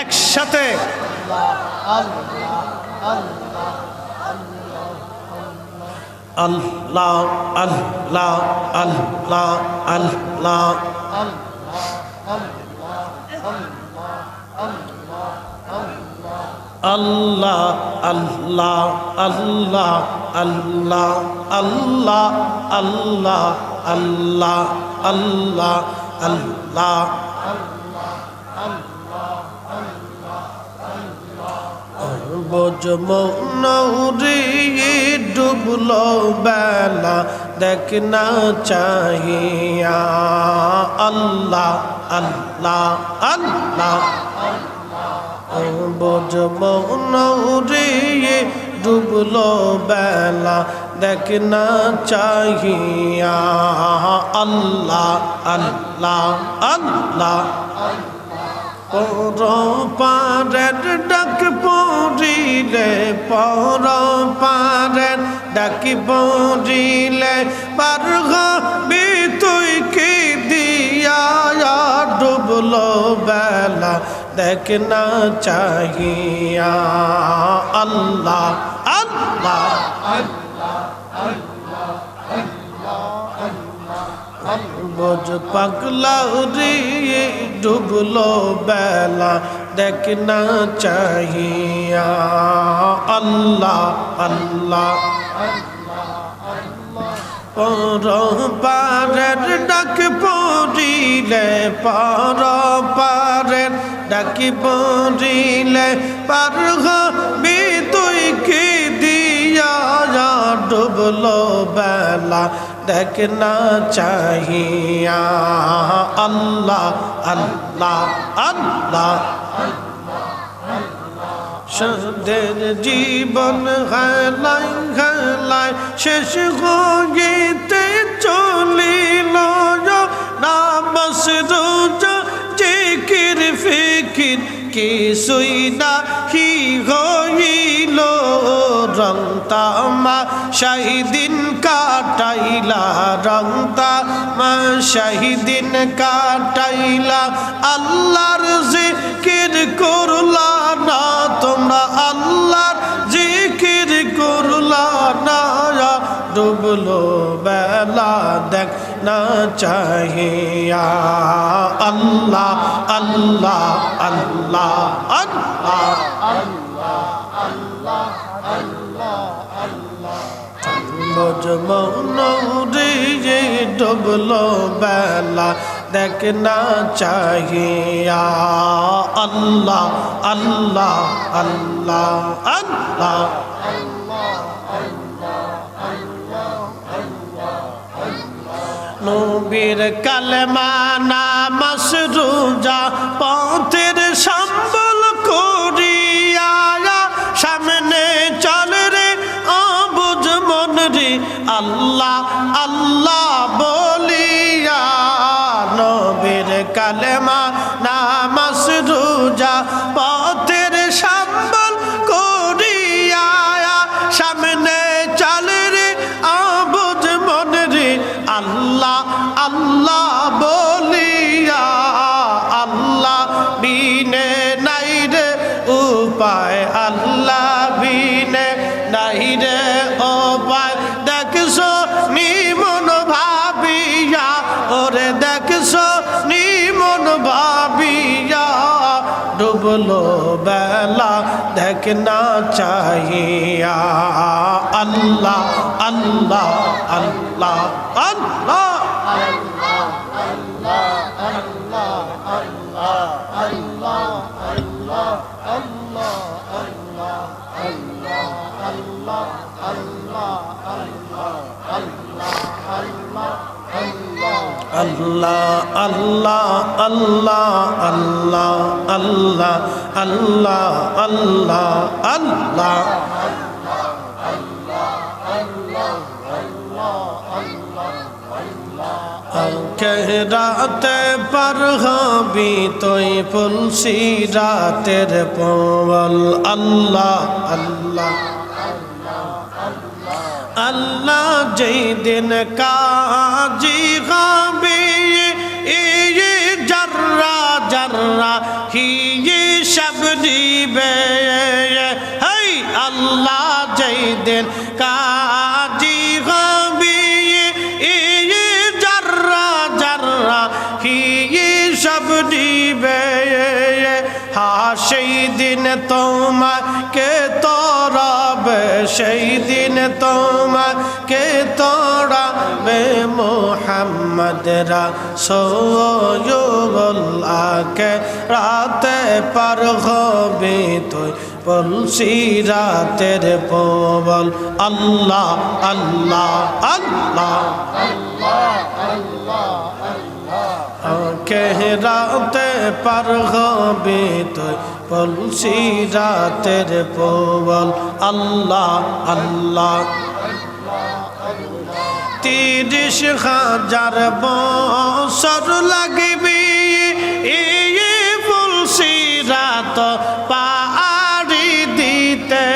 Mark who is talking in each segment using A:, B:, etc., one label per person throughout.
A: একসাথে আল্লাহ আল্লাহ আল্লাহ আল্লাহ আল্লাহ আল্লাহ আল্লাহ আল্লাহ আল্লাহ আল্লাহ আল্লাহ আল্লাহ আল্লাহ বোঝমৌরি ডুবলো বেলা দেখনা চাহিয়া আল্লাহ আল্লাহ আল্লাহ বোঝমৌরি ডুবলো বেলা দেখনা চাহিয়া আল্লাহ আল্লাহ আল্লাহ পর পারের ডাক পড়িলে পর পারের ডাক পড়িলে পার হবি তুই কি দিয়া ডুবলো বেলা দেখনা চাহিয়া আল্লাহ আল্লাহ বোঝ পাগলা রে ডুবলো বেলা দেখনা চাহিয়া আল্লাহ আল্লাহ পর পারের ডাক পড়িলে পর পারের ডাক পড়িলে পার হবি তুই কি দিয়া ডুবলো বেলা দেখনা চাহিয়া আল্লাহ আল্লাহ আল্লাহ সদের জীবন হেলাই হেলাই শেষ হইতে চলিল নামাজ রোজা জিকির ফিকির কিছুই নাহি হইল রং তামাশাই দিন কাটাইলা রং তামাশাই দিন কাটাইলা আল্লাহর জিকির করলা না তোমরা আল্লাহর জিকির করলা না ডুবলো বেলা দেখ না চাহিয়া আল্লাহ আল্লাহ আল্লাহ আল্লাহ আল্লাহ বোঝমৌরি ডুবলো বেলা দেখনা চাহিয়া আল্লাহ আল্লাহ আল্লাহ আল্লাহ নবীর কালেমা নামাজ রোজা পথের সম্বল করিয়া সামনে চল রে অবুঝ মন রে আল্লাহ আল্লাহ বলিয়া নবীর কালেমা নামাজ রোজা পথের সম্বল করিয়া সামনে চল রে অবুঝ মন রে আল্লাহ আল্লাহ বলিয়া আল্লাহ বিনে নাই রে উপায় আল্লাহ বিনে নাই রে উপায় দেখছো নিমন ভাবিয়া ওরে দেখছো নিমন ভাবিয়া ডুবলো বেলা দেখনা চাহিয়া আল্লাহ আল্লাহ আল্লাহ আল্লাহ আল্লাহ আল্লাহ আল্লাহ আল্লাহ আল্লাহ আল্লাহ আল্লাহ আল্লাহ রাতে পার হবি তুই ফুলসি রাতের পবল আল্লাহ আল্লাহ আল্লাহ যেই দিন কাজী হবে জর্রা জর্রা হিসাব দিবে হাই আল্লাহ যেই দিন কাজী হবে জর্রা জর্রা হিসাব দিবে সেই দিন তোমাকে তোরাবে সেই দিন তোমাকে তোরাবে মুহাম্মদ রাসূলুল্লাহকে রাতে পার হবে তুই বলছি রাতের পবল আল্লাহ আল্লাহ আল্লাহ কে রাতে পার হবে তুই বলছি রাতের পবল আল্লাহ আল্লাহ 30,000 বছর লাগবে এই বলছি রাত পাড়ি দিতে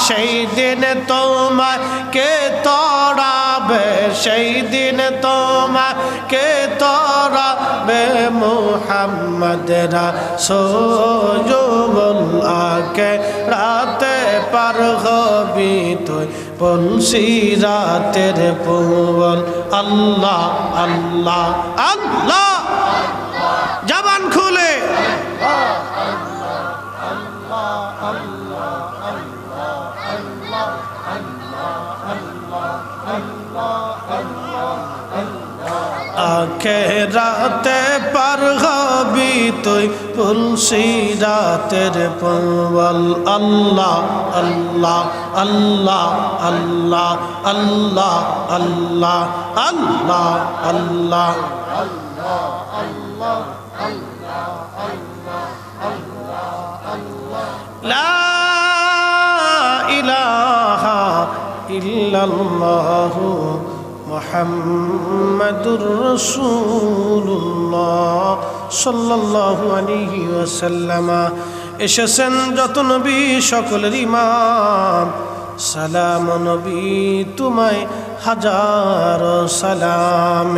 A: সেই দিন তোমাকে তোরাবে সেই দিন তোমাকে তোরাবে মুহাম্মদ রাসূলুল্লাহকে রাতে পার হবি তুই বলছি রাতের পবল আল্লাহ আল্লাহ আল্লাহ জবান খুলে আখেরাতে পার হবি তুই বলছি রাতের পবল আল্লাহ আল্লাহ আল্লাহ আল্লাহ আল্লাহ আল্লাহ আল্লাহ আল্লাহ লা ইলাহা ইল্লাল্লাহু মুহাম্মাদুর রাসূলুল্লাহ সাল্লাল্লাহু আলাইহি ওয়াসাল্লাম এসেছেন যত নবী সকলের ইমাম সালাম নবী তোমায় হাজার সালাম